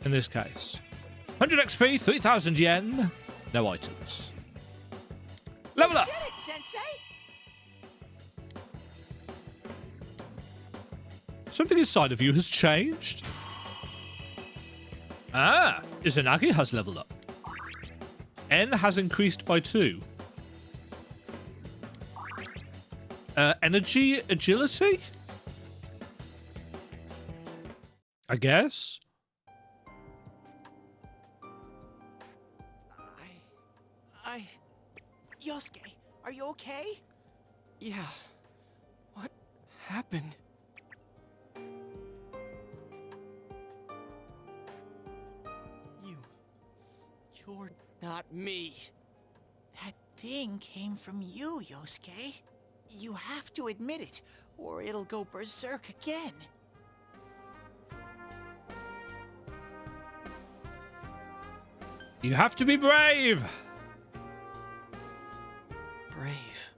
Speaker 1: in this case. 100 XP, 3,000 yen, no items. Level up.
Speaker 8: Did it, Sensei?
Speaker 1: Something inside of you has changed. Ah, Izanagi has leveled up. N has increased by 2. Energy agility? I guess.
Speaker 8: Yosuke, are you okay?
Speaker 7: Yeah. What happened? You're not me.
Speaker 8: That thing came from you, Yosuke. You have to admit it, or it'll go berserk again.
Speaker 1: You have to be brave.
Speaker 7: Brave.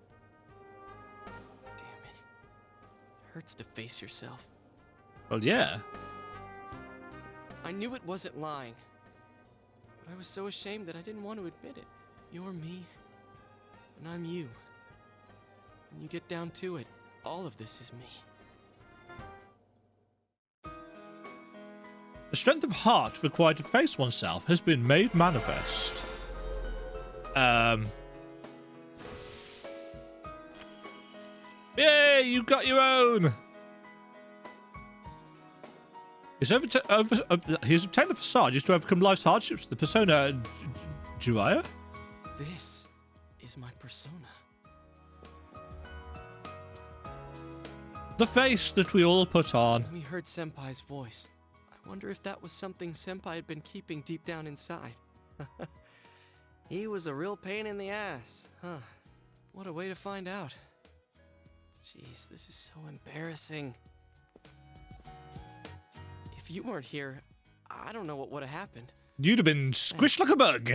Speaker 7: Damn it. It hurts to face yourself.
Speaker 1: Well, yeah.
Speaker 7: I knew it wasn't lying. But I was so ashamed that I didn't want to admit it. You're me, and I'm you. When you get down to it, all of this is me.
Speaker 1: The strength of heart required to face oneself has been made manifest. Yay, you got your own! He's obtained the facade used to overcome life's hardships. The persona... Jiraiya?
Speaker 7: This is my persona.
Speaker 1: The face that we all put on.
Speaker 7: We heard Senpai's voice. I wonder if that was something Senpai had been keeping deep down inside. He was a real pain in the ass, huh? What a way to find out. Jeez, this is so embarrassing. If you weren't here, I don't know what would have happened.
Speaker 1: You'd have been squished like a bug.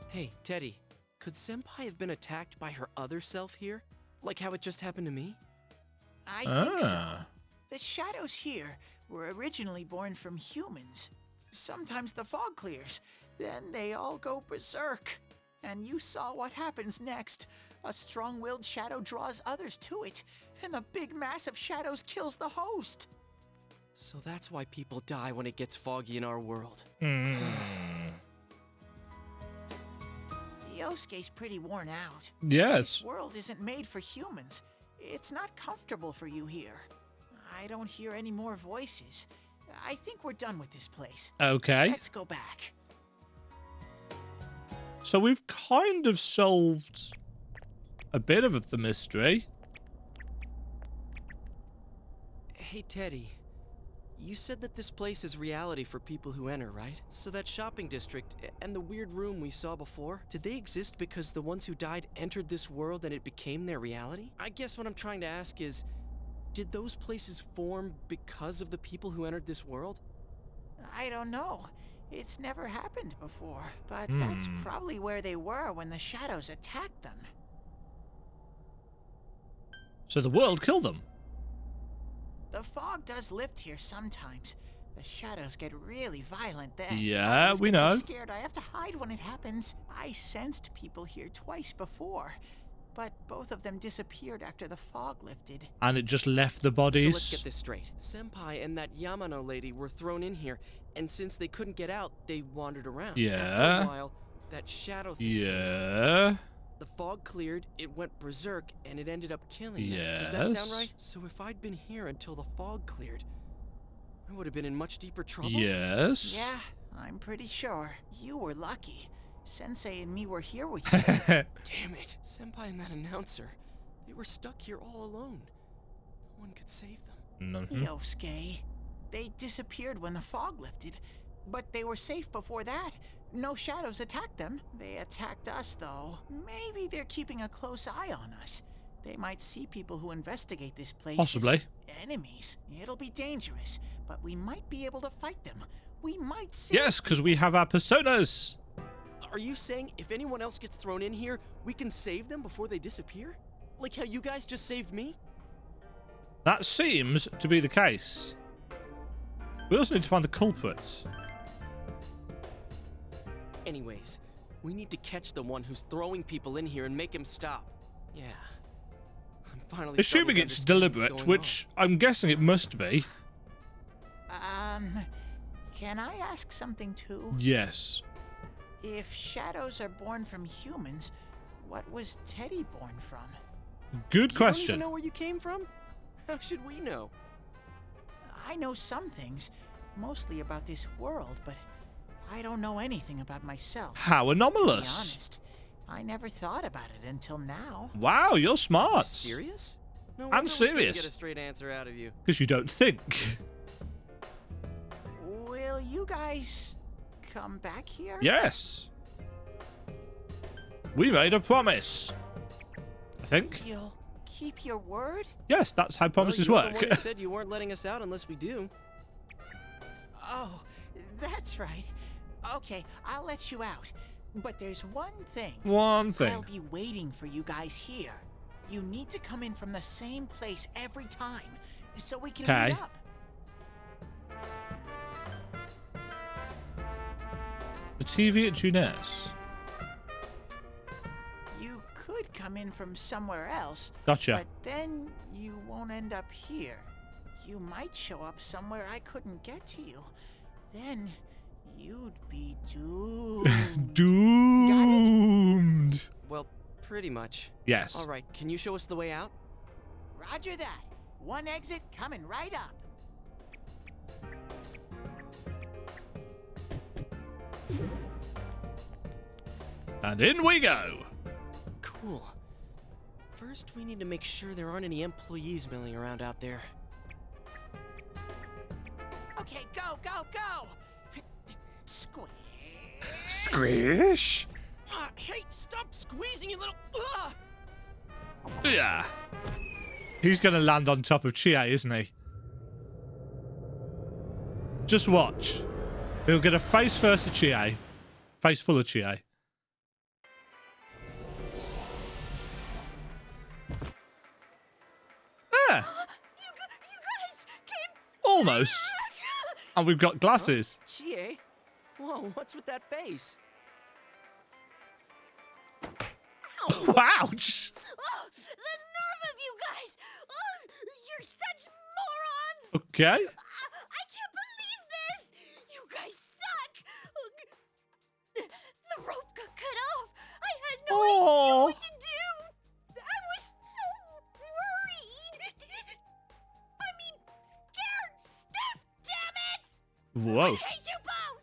Speaker 7: Hey, Teddy, could Senpai have been attacked by her other self here? Like how it just happened to me?
Speaker 8: I think so. The shadows here were originally born from humans. Sometimes the fog clears, then they all go berserk. And you saw what happens next. A strong-willed shadow draws others to it, and the big mass of shadows kills the host.
Speaker 7: So that's why people die when it gets foggy in our world.
Speaker 8: Yosuke's pretty worn out.
Speaker 1: Yes.
Speaker 8: This world isn't made for humans. It's not comfortable for you here. I don't hear any more voices. I think we're done with this place.
Speaker 1: Okay.
Speaker 8: Let's go back.
Speaker 1: So we've kind of solved a bit of the mystery.
Speaker 7: Hey, Teddy. You said that this place is reality for people who enter, right? So that shopping district and the weird room we saw before, did they exist because the ones who died entered this world and it became their reality? I guess what I'm trying to ask is, did those places form because of the people who entered this world?
Speaker 8: I don't know. It's never happened before, but that's probably where they were when the shadows attacked them.
Speaker 1: So the world killed them.
Speaker 8: The fog does lift here sometimes. The shadows get really violent then.
Speaker 1: Yeah, we
Speaker 8: I
Speaker 1: know.
Speaker 8: get so scared I have to hide when it happens. I sensed people here twice before, but both of them disappeared after the fog lifted.
Speaker 1: And it just left the
Speaker 7: So
Speaker 1: bodies.
Speaker 7: let's get this straight. Senpai and that Yamano lady were thrown in here, and since they couldn't get out, they wandered around.
Speaker 1: Yeah.
Speaker 7: After a while, that shadow thing
Speaker 1: Yeah.
Speaker 7: the fog cleared, it went berserk, and it ended up killing them. Does that sound
Speaker 1: Yes.
Speaker 7: right? So if I'd been here until the fog cleared, I would have been in much deeper trouble.
Speaker 1: Yes.
Speaker 8: Yeah, I'm pretty sure. You were lucky. Sensei and me were here with you.
Speaker 7: Damn it. Senpai and that announcer, they were stuck here all alone. No one could save them.
Speaker 8: Yosuke, they disappeared when the fog lifted, but they were safe before that. No shadows attacked them. They attacked us, though. Maybe they're keeping a close eye on us. They might see people who investigate this place
Speaker 1: Possibly.
Speaker 8: as enemies. It'll be dangerous, but we might be able to fight them. We might see.
Speaker 1: Yes, because we have our personas.
Speaker 7: Are you saying if anyone else gets thrown in here, we can save them before they disappear? Like how you guys just saved me?
Speaker 1: That seems to be the case. We also need to find the culprit.
Speaker 7: Anyways, we need to catch the one who's throwing people in here and make him stop. Yeah. I'm finally
Speaker 1: Assuming
Speaker 7: starting to
Speaker 1: it's
Speaker 7: understand what's
Speaker 1: deliberate,
Speaker 7: going
Speaker 1: which I'm guessing it must be.
Speaker 8: Can I ask something too?
Speaker 1: Yes.
Speaker 8: If shadows are born from humans, what was Teddy born from?
Speaker 1: Good
Speaker 7: You don't even
Speaker 1: question.
Speaker 7: know where you came from? How should we know?
Speaker 8: I know some things, mostly about this world, but I don't know anything about myself.
Speaker 1: How
Speaker 8: To be
Speaker 1: anomalous.
Speaker 8: honest, I never thought about it until now.
Speaker 1: Wow, you're smart.
Speaker 7: Serious? No
Speaker 1: I'm
Speaker 7: wonder we couldn't
Speaker 1: serious.
Speaker 7: get a straight answer out of you.
Speaker 1: Because you don't think.
Speaker 8: Will you guys come back here?
Speaker 1: Yes. We made a promise. I think.
Speaker 8: You'll keep your word?
Speaker 1: Yes, that's how promises
Speaker 7: well, you're
Speaker 1: work.
Speaker 7: The one who said you weren't letting us out unless we do.
Speaker 8: Oh, that's right. Okay, I'll let you out. But there's one thing.
Speaker 1: One thing.
Speaker 8: I'll be waiting for you guys here. You need to come in from the same place every time, so we can
Speaker 1: Okay.
Speaker 8: meet up.
Speaker 1: The TV at Junette's.
Speaker 8: You could come in from somewhere else.
Speaker 1: Gotcha.
Speaker 8: But then you won't end up here. You might show up somewhere I couldn't get to you. Then you'd be doomed.
Speaker 1: Doomed.
Speaker 7: Well, pretty much.
Speaker 1: Yes.
Speaker 7: All right, can you show us the way out?
Speaker 8: Roger that. One exit coming right up.
Speaker 1: And in we go.
Speaker 7: Cool. First, we need to make sure there aren't any employees milling around out there.
Speaker 8: Okay, go, go, go! Squish.
Speaker 1: Squish.
Speaker 7: Hey, stop squeezing, you little...
Speaker 1: Yeah. He's going to land on top of Chie, isn't he? Just watch. He'll get a face first to Chie. Face full of Chie. Yeah.
Speaker 3: You guys came
Speaker 1: Almost. And we've got glasses.
Speaker 7: Chie? Whoa, what's with that face?
Speaker 1: Ouch.
Speaker 3: Oh, the nerve of you guys! Oh, you're such morons!
Speaker 1: Okay.
Speaker 3: I can't believe this! You guys suck! The rope got cut off! I had no idea what to do! I was so worried! I mean, scared stiff, damn it!
Speaker 1: Whoa.
Speaker 3: I hate you both!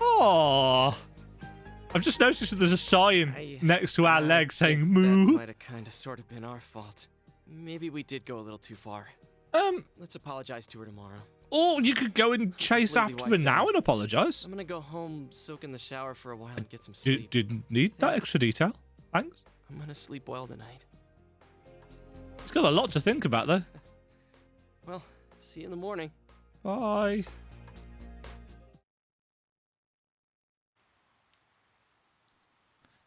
Speaker 1: Oh. I've just noticed that there's a sign next to our leg saying
Speaker 7: That
Speaker 1: moo.
Speaker 7: might have kind of sort of been our fault. Maybe we did go a little too far. Let's apologize to her tomorrow.
Speaker 1: Or you could go and chase
Speaker 7: Completely
Speaker 1: after her
Speaker 7: wiped
Speaker 1: now
Speaker 7: out.
Speaker 1: and apologise.
Speaker 7: I'm gonna go home, soak in the shower for a while, and get some sleep.
Speaker 1: Didn't need that extra detail. Thanks.
Speaker 7: I'm gonna sleep well tonight.
Speaker 1: It's got a lot to think about, though.
Speaker 7: Well, see you in the morning.
Speaker 1: Bye.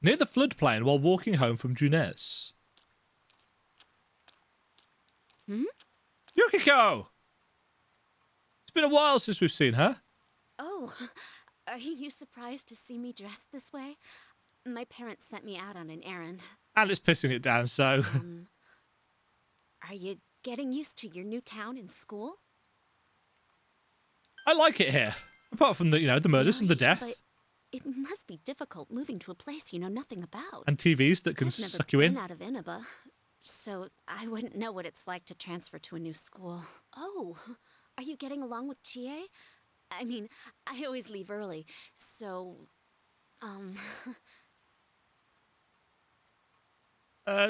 Speaker 1: Near the floodplain while walking home from Junette's. Yukiko! It's been a while since we've seen her.
Speaker 12: Oh, are you surprised to see me dressed this way? My parents sent me out on an errand.
Speaker 1: And it's pissing it down, so...
Speaker 4: Are you getting used to your new town and school?
Speaker 1: I like it here. Apart from the, you know, the murders and the death.
Speaker 4: But it must be difficult moving to a place you know nothing about.
Speaker 1: And TVs that can
Speaker 4: I've never
Speaker 1: suck you in.
Speaker 4: been out of Inaba, so I wouldn't know what it's like to transfer to a new school. Oh, are you getting along with Chie? I mean, I always leave early, so,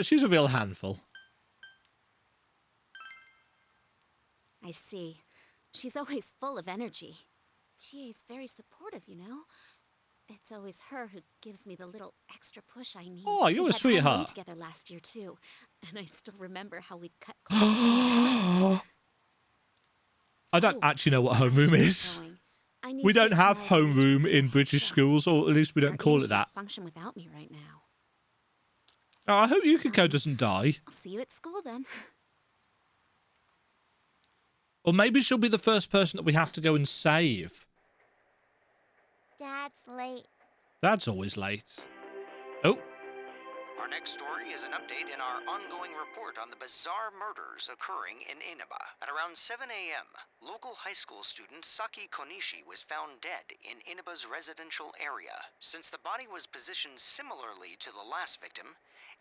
Speaker 1: She's a real handful.
Speaker 4: I see. She's always full of energy. Chie's very supportive, you know? It's always her who gives me the little extra push I need.
Speaker 1: Oh, you're a
Speaker 4: We had homeroom
Speaker 1: sweetheart.
Speaker 4: together last year, too. And I still remember how we'd cut class sometimes.
Speaker 1: I don't actually know what homeroom is.
Speaker 4: I need
Speaker 1: We
Speaker 4: to
Speaker 1: don't
Speaker 4: get
Speaker 1: have
Speaker 4: tomorrow's
Speaker 1: homeroom
Speaker 4: arrangements
Speaker 1: in
Speaker 4: with
Speaker 1: British
Speaker 4: Chef.
Speaker 1: schools, or at least we don't
Speaker 4: Our
Speaker 1: call
Speaker 4: inn
Speaker 1: it that.
Speaker 4: can't function without me right now.
Speaker 1: Oh, I hope Yukiko doesn't die.
Speaker 4: I'll see you at school then.
Speaker 1: Or maybe she'll be the first person that we have to go and save.
Speaker 3: Dad's late.
Speaker 1: Dad's always late. Oh,
Speaker 12: Our next story is an update in our ongoing report on the bizarre murders occurring in Inaba. At around 7 a.m., local high school student Saki Konishi was found dead in Inaba's residential area. Since the body was positioned similarly to the last victim,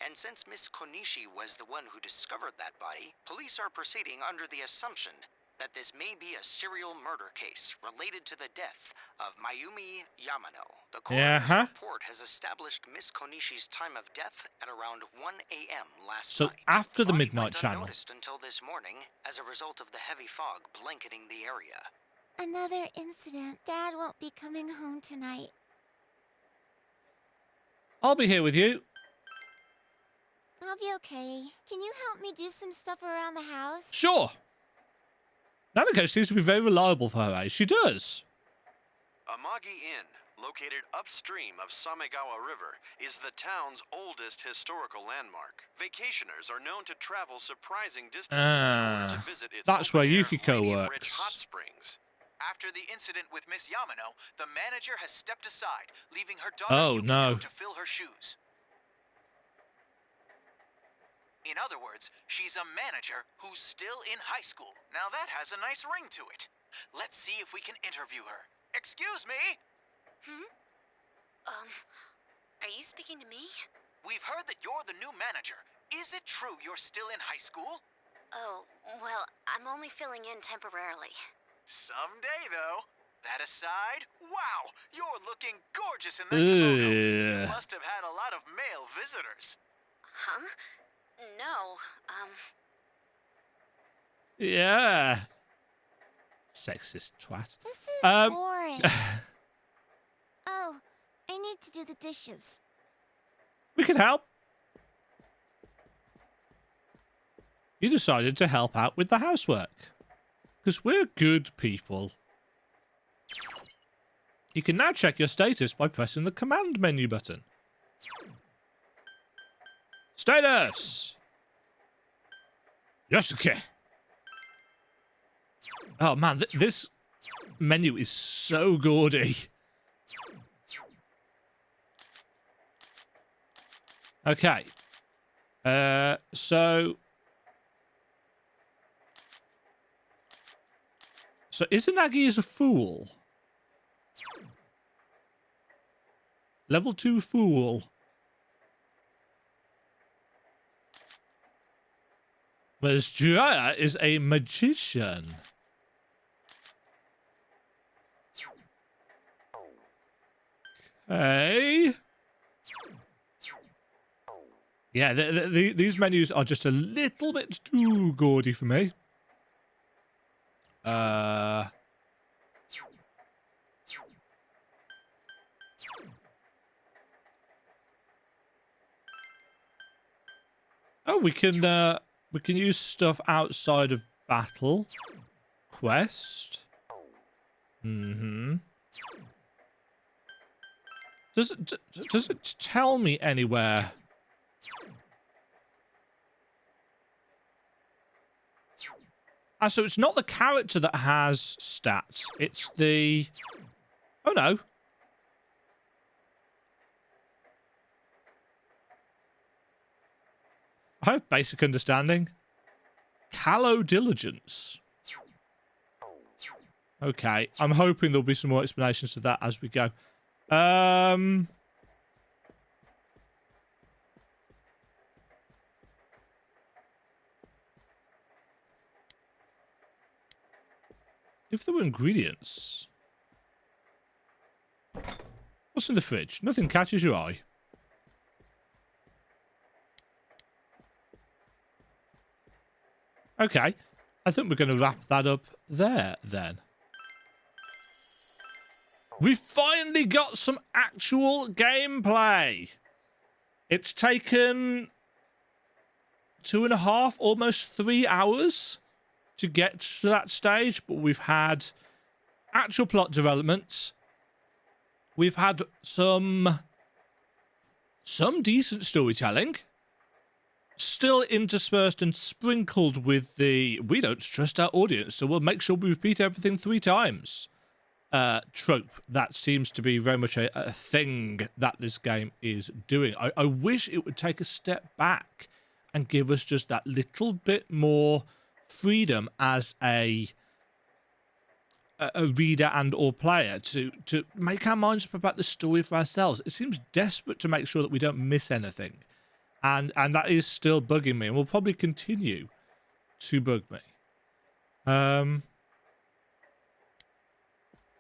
Speaker 12: and since Miss Konishi was the one who discovered that body, police are proceeding under the assumption that this may be a serial murder case related to the death of Mayumi Yamano. The coroner's report has established Miss Konishi's time of death at around 1 a.m. last
Speaker 1: so
Speaker 12: night.
Speaker 1: after the
Speaker 12: Body
Speaker 1: Midnight
Speaker 12: went
Speaker 1: Channel.
Speaker 12: unnoticed until this morning as a result of the heavy fog blanketing the area.
Speaker 3: Another incident. Dad won't be coming home tonight.
Speaker 1: I'll be here with you.
Speaker 3: I'll be okay. Can you help me do some stuff around the house?
Speaker 1: Sure. Nanako seems to be very reliable for her age. She does.
Speaker 13: Amagi Inn, located upstream of Samegawa River, is the town's oldest historical landmark. Vacationers are known to travel surprising distances in order to visit its
Speaker 1: That's where
Speaker 13: open-air,
Speaker 1: Yukiko
Speaker 13: radiant-rich
Speaker 1: works.
Speaker 13: hot springs.
Speaker 8: After the incident with Miss Yamano, the manager has stepped aside, leaving her daughter
Speaker 1: Oh,
Speaker 8: Yukiko
Speaker 1: no.
Speaker 8: to fill her shoes. In other words, she's a manager who's still in high school. Now that has a nice ring to it. Let's see if we can interview her. Excuse me?
Speaker 4: Are you speaking to me?
Speaker 8: We've heard that you're the new manager. Is it true you're still in high school?
Speaker 4: Oh, well, I'm only filling in temporarily.
Speaker 8: Someday, though. That aside, wow, you're looking gorgeous in that kimono. You must have had a lot of male visitors.
Speaker 4: Huh? No,
Speaker 1: Yeah. Sexist twat.
Speaker 3: This is boring. Oh, I need to do the dishes.
Speaker 1: We can help. You decided to help out with the housework. Because we're good people. You can now check your status by pressing the command menu button. Status! Yosuke! Oh man, this menu is so gaudy. Okay. So Izanagi is a fool. Level 2 fool. Whereas Jiraiya is a magician. Okay. Yeah, these menus are just a little bit too gaudy for me. Oh, we can use stuff outside of battle. Quest. Does it tell me anywhere? Ah, so it's not the character that has stats. It's the... Oh, no. I have basic understanding. Callow diligence. Okay, I'm hoping there'll be some more explanations to that as we go. If there were ingredients... What's in the fridge? Nothing catches your eye. Okay, I think we're going to wrap that up there, then. We've finally got some actual gameplay. It's taken 2.5, almost 3 hours to get to that stage, but we've had actual plot developments. We've had some decent storytelling, still interspersed and sprinkled with the "we don't trust our audience, so we'll make sure we repeat everything 3 times" trope that seems to be very much a thing that this game is doing. I wish it would take a step back and give us just that little bit more freedom as a reader and or player to make our minds up about the story for ourselves. It seems desperate to make sure that we don't miss anything. And that is still bugging me and will probably continue to bug me.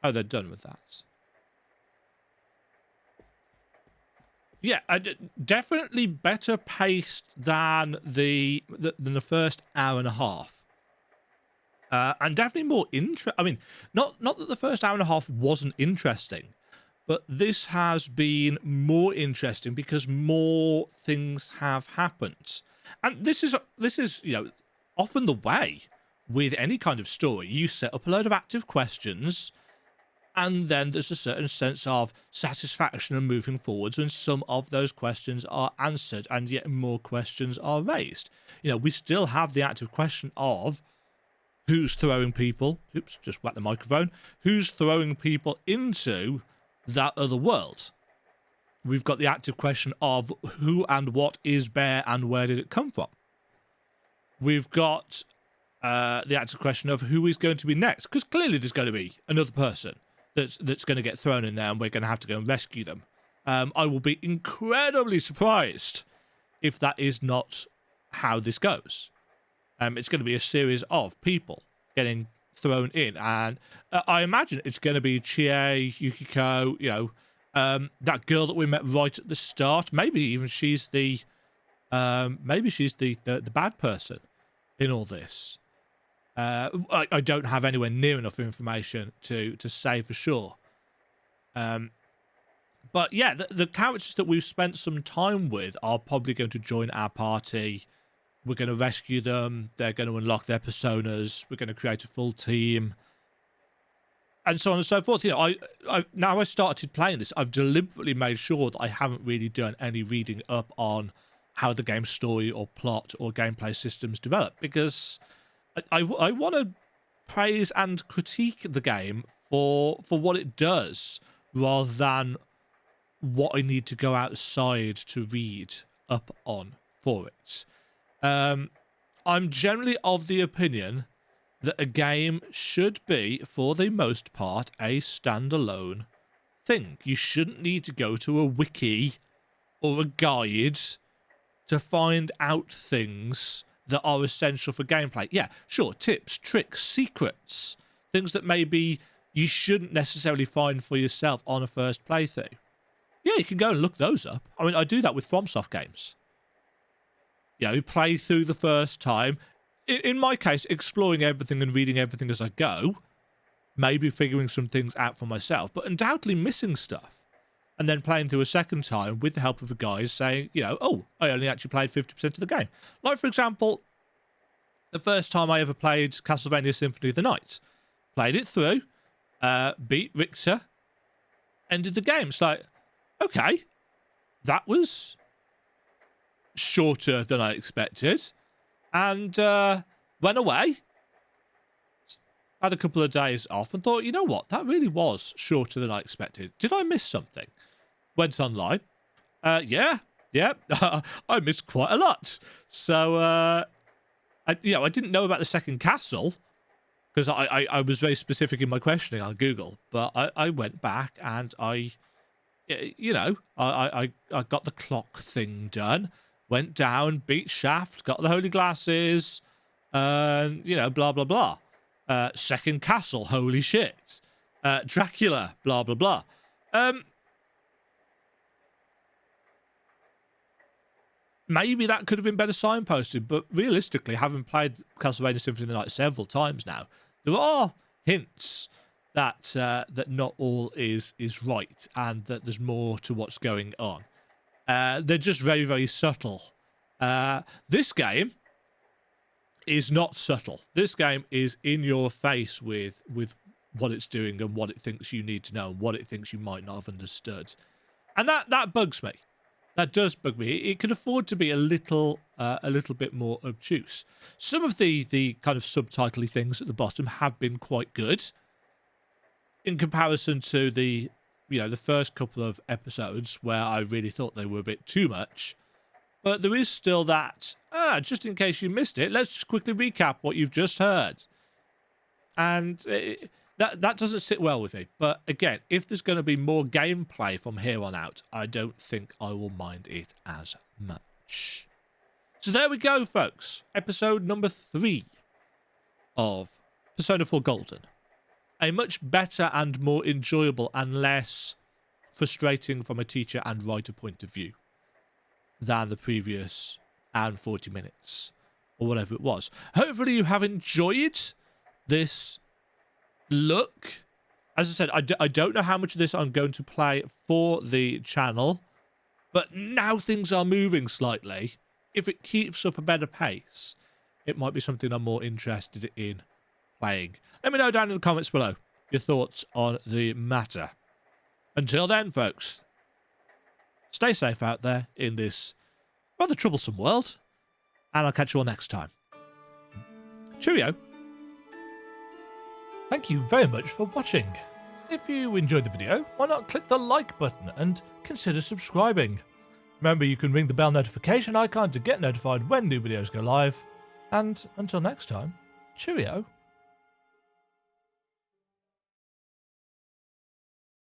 Speaker 1: Oh, they're done with that. Yeah, definitely better paced than the first hour and a half. And definitely more I mean, not that the first hour and a half wasn't interesting, but this has been more interesting because more things have happened. And this is often the way with any kind of story. You set up a load of active questions, and then there's a certain sense of satisfaction and moving forwards when some of those questions are answered and yet more questions are raised. We still have the active question of who's throwing people, oops, just whack the microphone, who's throwing people into that other world. We've got the active question of who and what is Bear and where did it come from. We've got the active question of who is going to be next, because clearly there's going to be another person that's going to get thrown in there and we're going to have to go and rescue them. I will be incredibly surprised if that is not how this goes. It's going to be a series of people getting thrown in, and I imagine it's going to be Chie, Yukiko, that girl that we met right at the start. Maybe even she's the bad person in all this. I don't have anywhere near enough information to say for sure. But yeah, the characters that we've spent some time with are probably going to join our party. We're going to rescue them. They're going to unlock their personas. We're going to create a full team, and so on and so forth. Now I started playing this, I've deliberately made sure that I haven't really done any reading up on how the game's story or plot or gameplay systems develop, because I want to praise and critique the game for what it does, rather than what I need to go outside to read up on for it. I'm generally of the opinion that a game should be, for the most part, a standalone thing. You shouldn't need to go to a wiki or a guide to find out things that are essential for gameplay. Yeah, sure, tips, tricks, secrets, things that maybe you shouldn't necessarily find for yourself on a first playthrough. Yeah, you can go and look those up. I mean, I do that with FromSoft games. Play through the first time. In my case, exploring everything and reading everything as I go. Maybe figuring some things out for myself, but undoubtedly missing stuff. And then playing through a second time with the help of a guy saying, oh, I only actually played 50% of the game. Like, for example, the first time I ever played Castlevania Symphony of the Night. Played it through, beat Richter, ended the game. It's like, okay, that was shorter than I expected, and went away, had a couple of days off and thought, you know what, that really was shorter than I expected. Did I miss something? Went online, yeah, Yep, I missed quite a lot. So, I didn't know about the second castle because I was very specific in my questioning on Google. But I went back and I got the clock thing done. Went down, beat Shaft, got the holy glasses, and blah blah blah. Second castle, holy shit. Dracula, blah blah blah. Maybe that could have been better signposted, but realistically, having played Castlevania Symphony of the Night several times now, there are hints that not all is right, and that there's more to what's going on. They're just very, very subtle. This game is not subtle. This game is in your face with what it's doing and what it thinks you need to know and what it thinks you might not have understood. And that bugs me. That does bug me. It could afford to be a little bit more obtuse. Some of the kind of subtitle-y things at the bottom have been quite good in comparison to the first couple of episodes where I really thought they were a bit too much. But there is still that, just in case you missed it, let's just quickly recap what you've just heard. And that doesn't sit well with me. But again, if there's going to be more gameplay from here on out, I don't think I will mind it as much. So there we go, folks. Episode number 3 of Persona 4 Golden. A much better and more enjoyable and less frustrating from a teacher and writer point of view than the previous hour and 40 minutes or whatever it was. Hopefully you have enjoyed this look. As I said, I don't know how much of this I'm going to play for the channel, but now things are moving slightly. If it keeps up a better pace, it might be something I'm more interested in playing. Let me know down in the comments below your thoughts on the matter. Until then, folks, stay safe out there in this rather troublesome world, and I'll catch you all next time. Cheerio. Thank you very much for watching. If you enjoyed the video, why not click the like button and consider subscribing. Remember, you can ring the bell notification icon to get notified when new videos go live. And until next time, cheerio.